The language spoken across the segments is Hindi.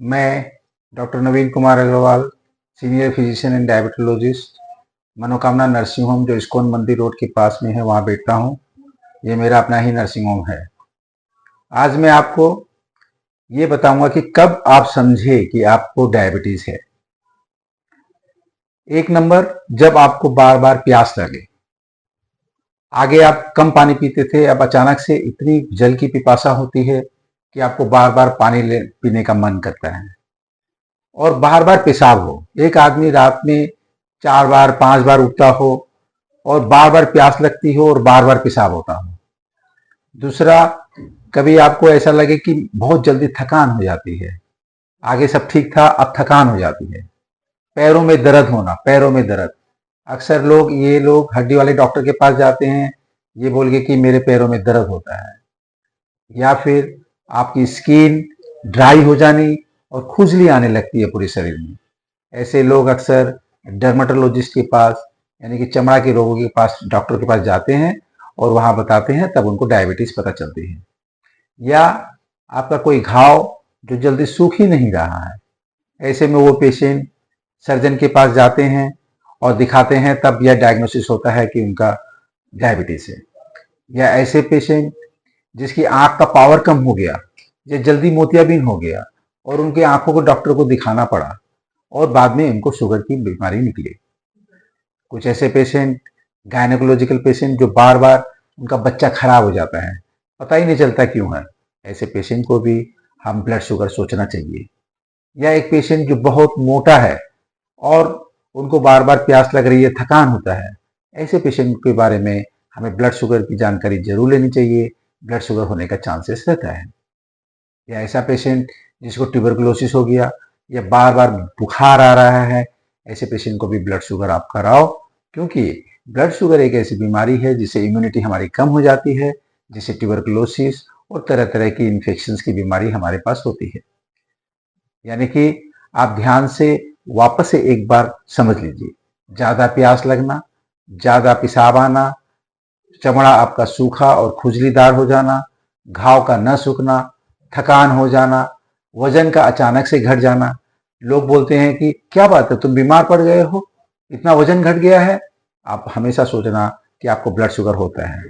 मैं doctor Naveen Kumar Agarwal, senior physician and diabetologist, Manokamna nursing home जो इस्कॉन मंदिर रोड के पास में है, वहाँ बैठता हूँ। ये मेरा अपना ही नर्सिंग होम है। आज मैं आपको ये बताऊंगा कि कब आप समझे कि आपको डायबिटीज है। एक नंबर, जब आपको बार बार प्यास लगे। आगे आप कम पानी पीते थे, अब अचानक से इतनी जल की पिपासा होती है कि आपको बार बार पानी पीने का मन करता है। और बार बार पेशाब हो, एक आदमी रात में 4 बार 5 बार उठता हो और बार बार प्यास लगती हो और बार बार पेशाब होता हो। दूसरा, कभी आपको ऐसा लगे कि बहुत जल्दी थकान हो जाती है, आगे सब ठीक था अब थकान हो जाती है। पैरों में दर्द होना, पैरों में दर्द। अक्सर ये लोग हड्डी वाले डॉक्टर के पास जाते हैं ये बोल के कि मेरे पैरों में दर्द होता है। या फिर आपकी स्किन ड्राई हो जानी और खुजली आने लगती है पूरे शरीर में। ऐसे लोग अक्सर डर्मेटोलॉजिस्ट के पास, यानी कि चमड़ा के रोगों के पास, डॉक्टर के पास जाते हैं और वहां बताते हैं, तब उनको डायबिटीज पता चलती है। या आपका कोई घाव जो जल्दी सूख ही नहीं रहा है, ऐसे में वो पेशेंट सर्जन के पास जाते हैं और दिखाते हैं, तब यह डायग्नोसिस होता है कि उनका डायबिटीज है। या ऐसे पेशेंट जिसकी आंख का पावर कम हो गया या जल्दी मोतियाबिंद हो गया और उनके आंखों को डॉक्टर को दिखाना पड़ा और बाद में इनको शुगर की बीमारी निकली। कुछ ऐसे पेशेंट, गायनेकोलॉजिकल पेशेंट, जो बार बार उनका बच्चा खराब हो जाता है, पता ही नहीं चलता क्यों है। ऐसे पेशेंट को भी हम ब्लड शुगर सोचना चाहिए। या एक पेशेंट जो बहुत मोटा है और उनको बार बार प्यास लग रही है, थकान होता है, ऐसे पेशेंट के बारे में हमें ब्लड शुगर की जानकारी जरूर लेनी चाहिए। ब्लड शुगर होने का चांसेस रहता है। या ऐसा पेशेंट जिसको ट्यूबरकुलोसिस हो गया या बार बार बुखार आ रहा है, ऐसे पेशेंट को भी ब्लड शुगर आप कराओ, क्योंकि ब्लड शुगर एक ऐसी बीमारी है जिससे इम्यूनिटी हमारी कम हो जाती है, जिससे ट्यूबरकुलोसिस और तरह तरह की इन्फेक्शंस की बीमारी हमारे पास होती है। यानी कि आप ध्यान से वापस से एक बार समझ लीजिए। ज्यादा प्यास लगना, ज्यादा पेशाब आना, चमड़ा आपका सूखा और खुजलीदार हो जाना, घाव का न सूखना, थकान हो जाना, वजन का अचानक से घट जाना। लोग बोलते हैं कि क्या बात है, तुम बीमार पड़ गए हो, इतना वजन घट गया है। आप हमेशा सोचना कि आपको ब्लड शुगर होता है।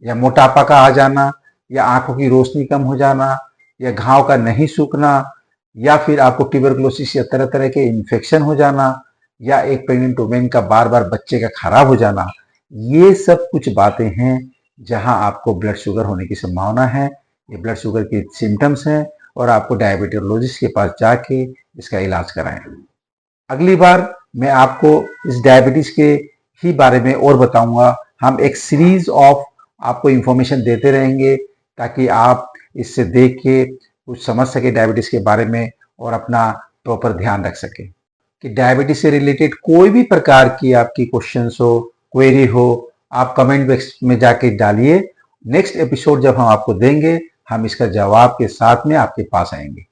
या मोटापा का आ जाना, या आंखों की रोशनी कम हो जाना, या घाव का नहीं सूखना, या फिर आपको ट्यूबरकुलोसिस या तरह तरह के इन्फेक्शन हो जाना, या एक प्रेग्नेंट वुमेन का बार बार बच्चे का खराब हो जाना, ये सब कुछ बातें हैं जहां आपको ब्लड शुगर होने की संभावना है। ये ब्लड शुगर के सिम्टम्स हैं और आपको डायबिटोलॉजिस्ट के पास जाके इसका इलाज कराएं। अगली बार मैं आपको इस डायबिटीज के ही बारे में और बताऊंगा। हम एक सीरीज ऑफ आपको इंफॉर्मेशन देते रहेंगे ताकि आप इससे देख के कुछ समझ सके डायबिटीज के बारे में और अपना प्रॉपर ध्यान रख सके। कि डायबिटीज से रिलेटेड कोई भी प्रकार की आपकी क्वेश्चंस हो, क्वेरी हो, आप कमेंट बॉक्स में जाके डालिए। नेक्स्ट एपिसोड जब हम आपको देंगे, हम इसका जवाब के साथ में आपके पास आएंगे।